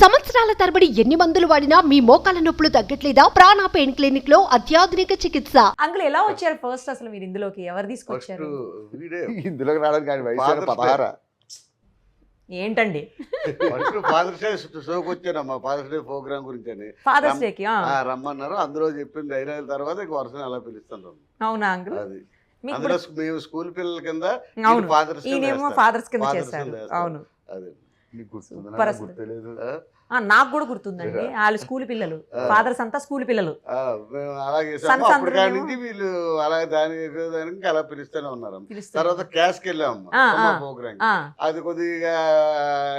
సంవత్సరాల తరబడి ఎన్ని మందులు వాడినా మీ మోకాల నొప్పులు తగ్గట్లేదా? ప్రాణ పెయిన్ క్లినిక్ లో అత్యాధునిక చికిత్స. అంకుల్ ఎలా వచ్చారు ఫస్ట్ అసలు మీరు ఇందులోకి? ఎవరు తీసుకొచ్చారు? ఇందులోకి రావడానికి ఆయన వయసు 16. ఏంటండి ఫాదర్స్ డే షోకి వచ్చానమ్మా, ఫాదర్స్ డే ప్రోగ్రామ్ గురించి అని ఫాదర్స్ డేకి రమ్మన్నారు. అందులో చెప్పింది 5 నెలల తర్వాత ఇంక వరుసని అలా పిలుస్తాను. అవునా అంకుల్? అది అందులో మేము స్కూల్ పిల్లల కింద అవును ఫాదర్స్ ఈయనేమో ఫాదర్స్ కింద చేశారు. అవును అది నీకు గుర్తుందా? Super నాకు గుర్తులేదు. నాకు కూడా గుర్తుందండి. వాళ్ళు స్కూల్ పిల్లలు, ఫాదర్స్ అంతా స్కూల్ పిల్లలు. మేము అలాగే Sons అప్పటికా అందరూ నుంచి వీళ్ళు అలాగే దానికి అలా పిలుస్తూనే ఉన్నారు. పిలుస్తారు. తర్వాత క్యాష్కి వెళ్ళామమ్మా ప్రోగ్రామ్. ఆ, అది కొద్దిగా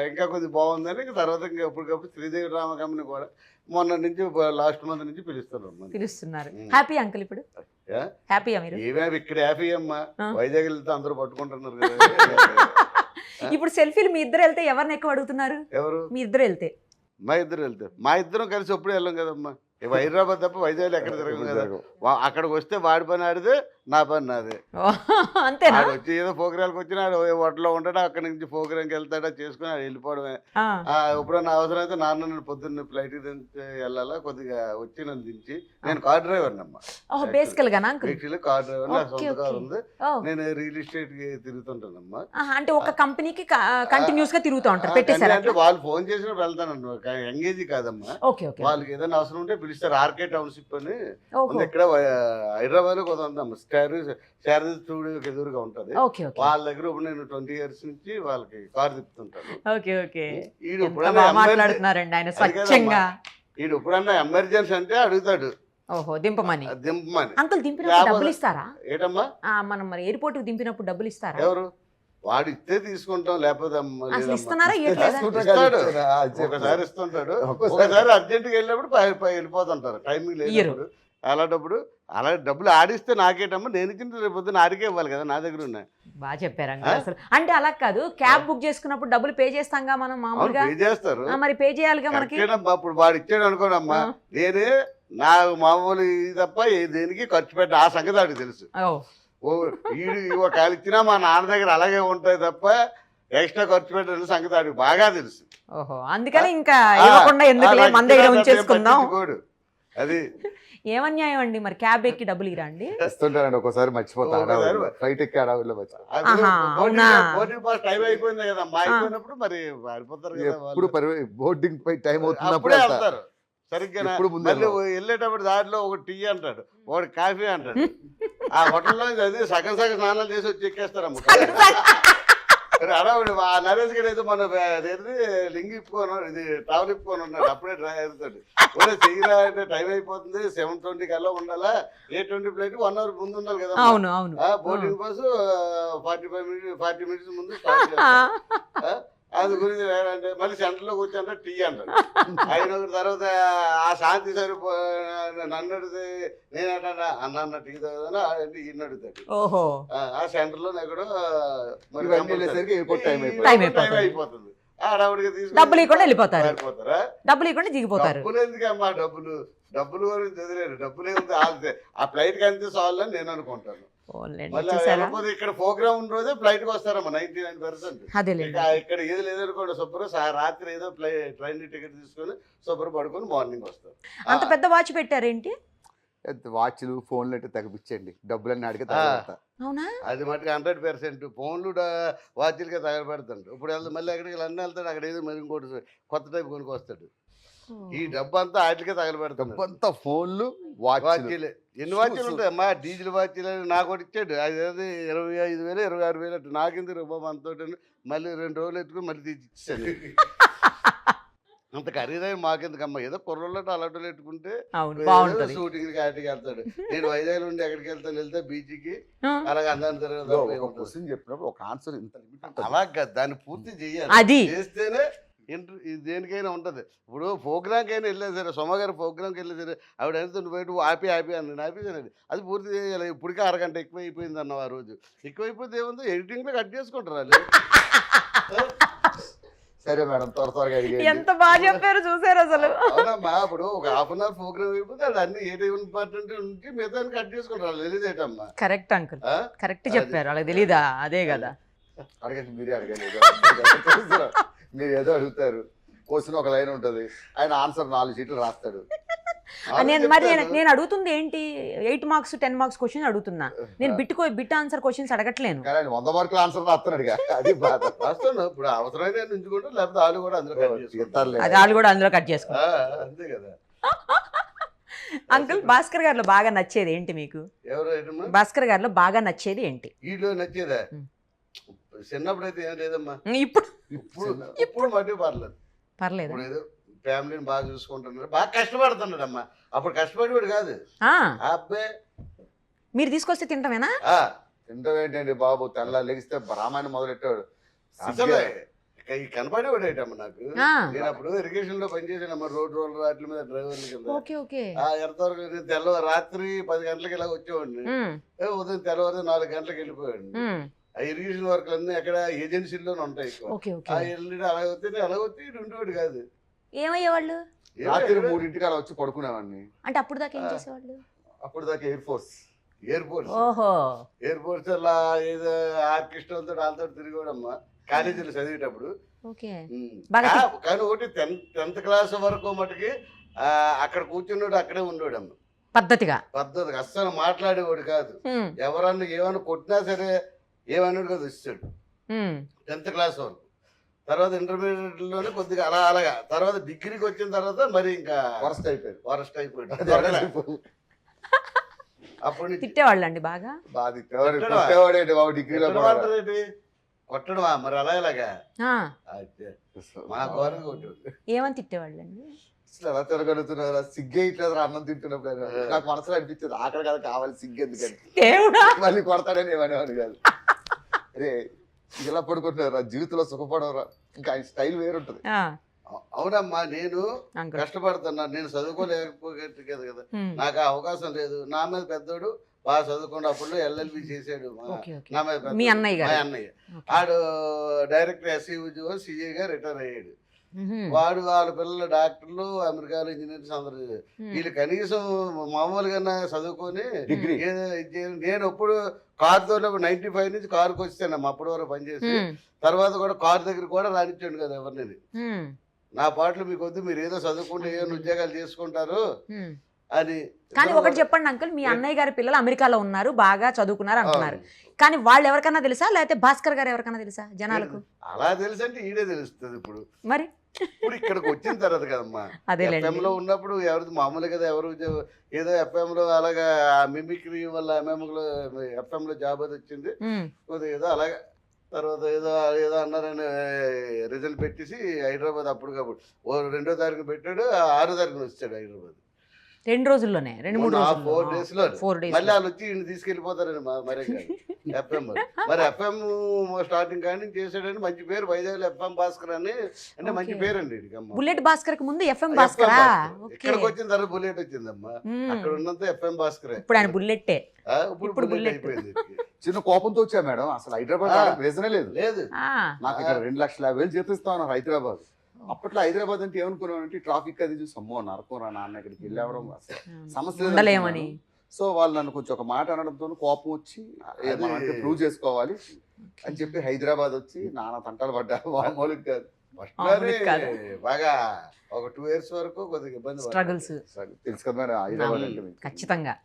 ఇంకా కొద్దిగా బాగుందని ఇంక తర్వాత ఇంకా ఎప్పటికప్పుడు శ్రీదేవి రామ కంపెనీ కూడా మొన్న నుంచి లాస్ట్ మంత్ నుంచి పిలుస్తున్నాం. పిలుస్తున్నారు. హ్యాపీ అంకుల్ ఇప్పుడు? హ్యాపీయా మీరు? ఏమేమి ఇక్కడ హ్యాపీ అమ్మా, వైజాగ్ వెళ్తే అందరూ పట్టుకుంటున్నారు కదా. ఇప్పుడు సెల్ఫీలు మీ ఇద్దరు వెళ్తే ఎవరిని ఎక్కువ అడుగుతున్నారు? ఎవరు? మీ ఇద్దరు వెళ్తే. మా ఇద్దరు వెళ్తే మా ఇద్దరం కలిసి ఎప్పుడు వెళ్ళాం కదమ్మా. హైదరాబాద్ తప్ప వైజాగ్ ఎక్కడ తిరగం కదా. అక్కడికి వస్తే వాడి పని ఆడితే నా పని నాదే. అంతేనా? ఆడు వచ్చి ఏదో ప్రోగ్రాంకి వచ్చినా హోటల్లో ఉంటాడు, అక్కడి నుంచి ప్రోగ్రాంకి వెళ్తాడా చేసుకుని ఆడు వెళ్ళిపోవడమే. ఎప్పుడన్నా అవసరం అయితే నాన్న నన్ను పొద్దున్న ఫ్లైట్ దించి వెళ్ళాలా, కొద్దిగా వచ్చి నన్ను దించి. నేను కార్ డ్రైవర్ అమ్మా, బేసికల్ గా కార్ డ్రైవర్. నా సొంత కార్ ఉంది. నేను రియల్ ఎస్టేట్ కి తిరుగుతుంటానమ్మా. అంటే ఒక కంపెనీకి కంటిన్యూస్ గా తిరుగుతూ ఉంటారు. పెట్టేశారు అంటే వాళ్ళు ఫోన్ చేసినప్పుడు వెళ్తాను. ఎంగేజ్ కాదమ్మా. వాళ్ళకి ఏదైనా అవసరం ఉంటే పిలుస్తారు. ఆర్కే టౌన్షిప్ అని ఉంది ఇక్కడ హైదరాబాద్ లో కొంత శారద స్టూడియోకి ఎదురుగా ఉంటది. వాళ్ళ దగ్గర ఇప్పుడు నేను 20 years నుంచి వాళ్ళకి కార్ తిప్పుతుంటాను. ఈడు ఎప్పుడన్నా ఎమర్జెన్సీ అంటే అడుగుతాడు. ఓహో, దింపమని. అంకుల్ దింపినప్పుడు డబ్బులు ఇస్తారా? ఏటమ్మా మనం మరి ఎయిర్పోర్ట్ కి దింపినప్పుడు డబ్బులు ఇస్తారా? ఎవరు? వాడు ఇస్తే తీసుకుంటాం, లేకపోతే ఇస్తున్నారా? ఒకసారి ఇస్తుంటాడు, ఒకసారి అర్జెంట్గా వెళ్ళినప్పుడు వెళ్ళిపోతుంటారు. టైమింగ్ లేనప్పుడు అలా డబ్బులు ఆడిస్తే నాకేటమ్మా, నేను ఇచ్చిన రేపు పొద్దున్న ఆడికే ఇవ్వాలి కదా, నా దగ్గర ఉన్నాయి. బాగా చెప్పారు అసలు. అంటే అలా కాదు, క్యాబ్ బుక్ చేసుకున్నప్పుడు డబ్బులు పే చేస్తాంగా మనం మామూలుగా. పే చేస్తారు, మరి పే చేయాలిగా మనకి. ఇప్పుడు వాడు ఇచ్చాడు అనుకోనమ్మా, నేనే నాకు మామూలు తప్ప దేనికి ఖర్చు పెట్ట ఆ సంగతి ఆడికి తెలుసు. వీడు ఒకవేళ ఇచ్చినా మా నాన్న దగ్గర అలాగే ఉంటాయి తప్ప ఎక్స్ట్రా ఖర్చు పెట్టిన సంగతి ఆడికి బాగా తెలుసు. ఓహో, అందుకని ఇంకా ఇవ్వకుండా ఎందుకులే మన దగ్గర ఉంచేసుకుందాం. అది ఏమన్యాయం అండి. మరి క్యాబ్ ఎక్కి డబ్బులు ఇరా అండి? ఇస్తుంటారండి, ఒక్కోసారి మర్చిపోతాను. ఫ్లైట్ ఎక్కి అడవుల్లో టైం అయిపోయింది కదా, అయిపోయినప్పుడు మరి పారిపోతారు కదా. ఎప్పుడు బోర్డింగ్ పై టైం అవుతున్నప్పుడు వెళ్తారు. సరిగ్గా మళ్ళీ వెళ్ళేటప్పుడు దారిలో ఒక టీ అంటాడు, ఒకటి కాఫీ అంటాడు. ఆ హోటల్లో అది సగం స్నానాలు చేసి వచ్చి ఎక్కేస్తారమ్మ. అడవుడు ఆ నరేష్ గడ్ అయితే మన లింగి ఇప్పుకొని ఇది టవల్ ఇప్పుకొని ఉన్నాడు. అప్పుడే డ్రై అవుతాడు. చెయ్యరా అంటే టైం అయిపోతుంది, 7:20 కల్లా ఉండాలా. 8:20 ఫ్లైట్ 1 hour ముందు ఉండాలి కదా. బోర్డింగ్ బస్సు 40 minutes ముందు స్టార్ట్ చేస్తాం. అది గురించి అంటే మళ్ళీ సెంటర్లోకి వచ్చి టీ అంటాడు. అయిన తర్వాత ఆ శాంతి సరిపో నన్ను అడిగితే నేనంటా అన్న టీ తాగుదా అంటే ఈయన అడుగుతాడు. ఆ సెంటర్ లో ఎక్కడో టైం అయిపోతుంది. ఆడవిడిగా తీసుకుని డబ్బులు ఇవ్వకుండా వెళ్ళిపోతారా? డబ్బులు ఎందుకమ్మా, డబ్బులు గురించి వదిలేరు. డబ్బులు ఏముంది, ఆ ఫ్లైట్ కి అంతే చాలు అని నేను అనుకుంటాను. ఇక్కడ ప్రోగ్రామ్ ఉన్న రోజే ఫ్లైట్ కి వస్తారమ్మా 99%. ఇక్కడ ఏది లేదనుకోండి, శుభ్రం రాత్రి ఏదో ట్రైన్ టికెట్ తీసుకొని శుభ్రం పడుకొని మార్నింగ్ వస్తారు. అంత పెద్ద వాచ్ పెట్టారేంటి? వాచ్లు ఫోన్లు అంటే తగ్గించండి, డబ్బులన్నీ అడిగి. అది మటుకు 100%. ఫోన్లు వాచ్లకే తగలబెడతాడు. ఇప్పుడు మళ్ళీ ఎక్కడికి అన్నీ వెళ్తాడు, అక్కడ ఏదో మరి ఇంకోటి కొత్త టైప్ కొనుక్కు వస్తాడు. ఈ డబ్బు అంతా వాటికే తగలబెడతాడు. అంతా ఫోన్లు వాచీలే. ఎన్ని వాచీలు ఉంటాయమ్మా? డీజిల్ వాచీలు నాకు ఒకటి ఇచ్చాడు. అది 25,000 26,000 అట్టు. నాకెందుకు బాబు అంతో మళ్ళీ 2 రోజులు ఎత్తుకుని మళ్ళీ తీసి ఇచ్చాడు. అంత ఖరీదైన మాకెందుకమ్మా, ఏదో కుర్రోళ్ళు అలాంటి పెట్టుకుంటే షూటింగ్ వాటికి వెళ్తాడు. నేను వైజాగ్ నుండి ఎక్కడికి వెళ్తే బీచ్కి అలాగే అందాన్ని చెప్పినప్పుడు ఒక ఆన్సర్ ఇంత అలాగా దాన్ని పూర్తి చేయాలి. చేస్తేనే దేనికైనా ఉంటది. ఇప్పుడు ప్రోగ్రామ్కి అయినా వెళ్ళలేదు సరే, సోమగారు ప్రోగ్రామ్కి వెళ్ళలేదు సరే, ఆవిడ ఎంత నువ్వు ఆపి అన్నాడు. ఆపేసానండి, అది పూర్తి చేయాలి. ఇప్పటికే అరగంట ఎక్కువైపోయింది అన్న. ఆ రోజు ఎక్కువైపోతే ఏముందో ఎడిటింగ్ లో కట్ చేసుకుంటారు వాళ్ళు. సరే మేడం, త్వరగా ఎంత బాగా చెప్పారు చూసారు అసలు. అవునమ్మా, ఇప్పుడు ఒక 1/2 hour ప్రోగ్రామ్ అయిపోతే అది అన్ని ఏది ఇంపార్టెంట్ నుంచి మిగతా కట్ చేసుకుంటారు. తెలియదేటమ్మా. కరెక్ట్ అంకుల్, కరెక్ట్ చెప్పారు. వాళ్ళకి తెలీదా? అదే కదా. అడగండి, మీరే అడగండి. మీరు ఏదో అడుగుతారు. క్వశ్చన్ ఒక లైన్ ఉంటది, ఆయన ఆన్సర్ 4 షీట్లు రాస్తాడు. నేను అడుగుతుంది ఏంటి 8 మార్క్స్ 10 మార్క్స్ క్వశ్చన్ అడుగుతున్నా. నేను బిట్ ఆన్సర్ క్వశ్చన్స్ అడగట్లేను. కానీ ఆయన 100 మార్కుల ఆన్సర్ రాస్తున్నాడు. అది బాధ. రాస్తాను ఇప్పుడు అవసరమైతే ఉంచుకుంటారు, లేకపోతే వాళ్ళు కూడా అందులో cut చేసుకుంటారు. చెప్తారులే. అది వాళ్ళు కూడా అందులో కట్ చేసుకో. అంతే కదా. అంకుల్ భాస్కర్ గారిలో బాగా నచ్చేది ఏంటి మీకు? ఎవరు ఏటమ్మా? భాస్కర్ గారిలో బాగా నచ్చేది ఏంటి? వీళ్ళు నచ్చేదా? చిన్నప్పుడు అయితే ఏం లేదమ్మా. ఇప్పుడు ఇప్పుడు మట్టి పర్లేదు. పర్లేదు. ఇప్పుడు ఏదో ఫ్యామిలీని బాగా చూసుకుంటున్నారు, బాగా కష్టపడుతున్నాడు అమ్మా. అప్పుడు కష్టపడేవాడు కాదు ఆ అబ్బాయి. మీరు తీసుకొస్తే తింటామేనా? తింటాం ఏంటండి బాబు, తెల్ల లెగిస్తే రామాయణం మొదలెట్టాడు. అసలు కనపడేవాడు ఏంటమ్మా నాకు. ఆ. నేను అప్పుడు ఇరిగేషన్ లో పనిచేసానమ్మా, రోడ్ రోలర్ వాటి మీద డ్రైవర్ల కింద. Okay okay. ఎంతవరకు నేను రాత్రి 10 గంటలకు ఇలా వచ్చేవాడిని. ఉదయం తెల్లవారు 4 గంటలకు వెళ్ళిపోయాడు. ఆ ఇరిగేషన్ వర్క్ అన్నీ అక్కడ ఏజెన్సీల్లోనే ఉంటాయి ఎక్కువ. Okay okay. ఆ వెళ్ళి అలాగొస్తే ఉండేవాడు కాదు. ఏమయ్యేవాళ్ళు? రాత్రి 3ంటికి అలా వచ్చి పడుకునేవాడిని. అంటే అప్పుడు దాకా ఏం చేసేవాళ్ళు? అప్పుడు దాకా ఎయిర్ ఫోర్స్. ఓహో. ఎయిర్ ఫోర్స్ అలా ఏదో ఆర్కెస్ట్రాలతో వాళ్ళతో తిరిగాడమ్మా కాలేజీలో చదివేటప్పుడు. ఓకే. కానీ ఒకటి 10th క్లాస్ వరకు మటుకి అక్కడ కూర్చున్నాడు, అక్కడే ఉండేవాడమ్మ. పద్ధతిగా అస్సలు మాట్లాడేవాడు కాదు. ఎవరన్నా ఏమన్నా కొట్టినా సరే ఏమన్నాడు కదా ఇస్తాడు. 10th క్లాస్ వరకు. తర్వాత ఇంటర్మీడియట్ లోనే కొద్దిగా అలాగా. తర్వాత డిగ్రీకి వచ్చిన తర్వాత మరి ఇంకా వరస్ట్ అయిపోయాడు. అప్పుడు తిట్టేవాళ్ళు అండి బాగా. కొట్టేవాడేంటి బాబు డిగ్రీలో? కొట్టడమా మరి అలా ఇలాగా మా ఘోరంగా కొట్టాడు. ఏమని తిట్టేవాళ్ళు అండి? అసలు ఎలా తిరగలుగుతున్నారా, సిగ్గే ఇట్లేదు అన్నం తింటున్నప్పుడు. నాకు మనసులో అనిపించేది ఆకలి కదా కావాలి, సిగ్గు ఎందుకని మళ్ళీ కొడతాడని ఏమనేవాడు కాదు. అరే ఇలా పడుకుంటున్నారా, జీవితంలో సుఖపడవరా, ఇంకా ఆయన స్టైల్ వేరుంటది. అవునమ్మా, నేను కష్టపడుతున్నా, నేను చదువుకోలేకపోతే కదా, నాకు ఆ అవకాశం లేదు. నా మీద పెద్దోడు బాగా చదువుకున్న అప్పుడు LLB చేసాడు. నా మీద మీ అన్నయ్య ఆడు డైరెక్టర్ SE ఉద్యోగం CA గా రిటైర్ అయ్యాడు. వాడు వాళ్ళ పిల్లలు డాక్టర్లు, అమెరికాలో ఇంజనీర్స్ అందరూ. వీళ్ళు కనీసం మామూలుగా చదువుకొని డిగ్రీ నేను ఎప్పుడు కారుతో 95 నుంచి కారుకి వచ్చానమ్మా. అప్పటి వరకు పనిచేసి తర్వాత కూడా కారు దగ్గర కూడా రానిచ్చాడు కదా ఎవరిని. నా పాటలు మీకు వద్దు, మీరు ఏదో చదువుకుంటే ఏమైనా ఉద్యోగాలు చేసుకుంటారు అని. కానీ ఒకటి చెప్పండి అంకుల్, మీ అన్నయ్య గారి పిల్లలు అమెరికాలో ఉన్నారు, బాగా చదువుకున్నారు అంటున్నారు. కానీ వాళ్ళు ఎవరికన్నా తెలుసా, లేకపోతే భాస్కర్ గారు ఎవరికన్నా తెలుసా జనాలకు? అలా తెలుసు అంటే ఈడే తెలుస్తుంది. ఇప్పుడు మరి ఇప్పుడు ఇక్కడికి వచ్చిన తర్వాత కదమ్మా. FM లో ఉన్నప్పుడు ఎవరిది మామూలు కదా, ఎవరు ఏదో FM లో అలాగా మిమిక్రీ వల్ల FM లో జాబ్ అది వచ్చింది కొద్దిగా ఏదో అలాగా. తర్వాత ఏదో ఏదో అన్నారని రిజల్ట్ పెట్టేసి హైదరాబాద్ అప్పుడు 2వ తారీఖు పెట్టాడు, 6వ తారీఖున వచ్చాడు హైదరాబాద్. 2 రోజుల్లోనే 2-3 రోజుల్లో 4 days లో మళ్ళీ వాళ్ళు వచ్చి ఈయన తీసుకెళ్ళిపోతారని మరి FM మరి FM స్టార్టింగ్ కానీ చేసాడని మంచి పేరు. వైజాగ్ FM భాస్కర్ అని అంటే మంచి పేరు అండి. బుల్లెట్ భాస్కర్ కి ముందు FM భాస్కర్. ఇక్కడికి వచ్చిన తర్వాత బుల్లెట్ వచ్చిందమ్మా. అక్కడ ఉన్నంత FM భాస్కర్. ఇప్పుడు ఆయన బుల్లెట్టే. ఇప్పుడు బుల్లెట్ అయిపోయింది. చిన్న కోపంతో వచ్చా మేడం. అసలు హైదరాబాద్ రీజనే లేదు. నాకు ఇక్కడ 2,50,000 జీతం ఇస్తా ఉన్నారు హైదరాబాద్. అప్పట్లో హైదరాబాద్ అంటే ఏమనుకున్నానంటే ట్రాఫిక్ అది చూసి అమ్మో నరకరా నాన్న ఇక్కడికి వెళ్ళవడం సమస్య. సో వాళ్ళు నన్ను కొంచెం ఒక మాట అనడంతో కోపం వచ్చి ప్రూవ్ చేసుకోవాలి అని చెప్పి హైదరాబాద్ వచ్చి నాన్న తంటాలు పడ్డా. మామూలుగా కాదు. బాగా ఒక 2 years వరకు కొద్దిగా ఇబ్బంది స్ట్రగుల్స్ తెలుసు కదా హైదరాబాద్ అంటే ఖచ్చితంగా.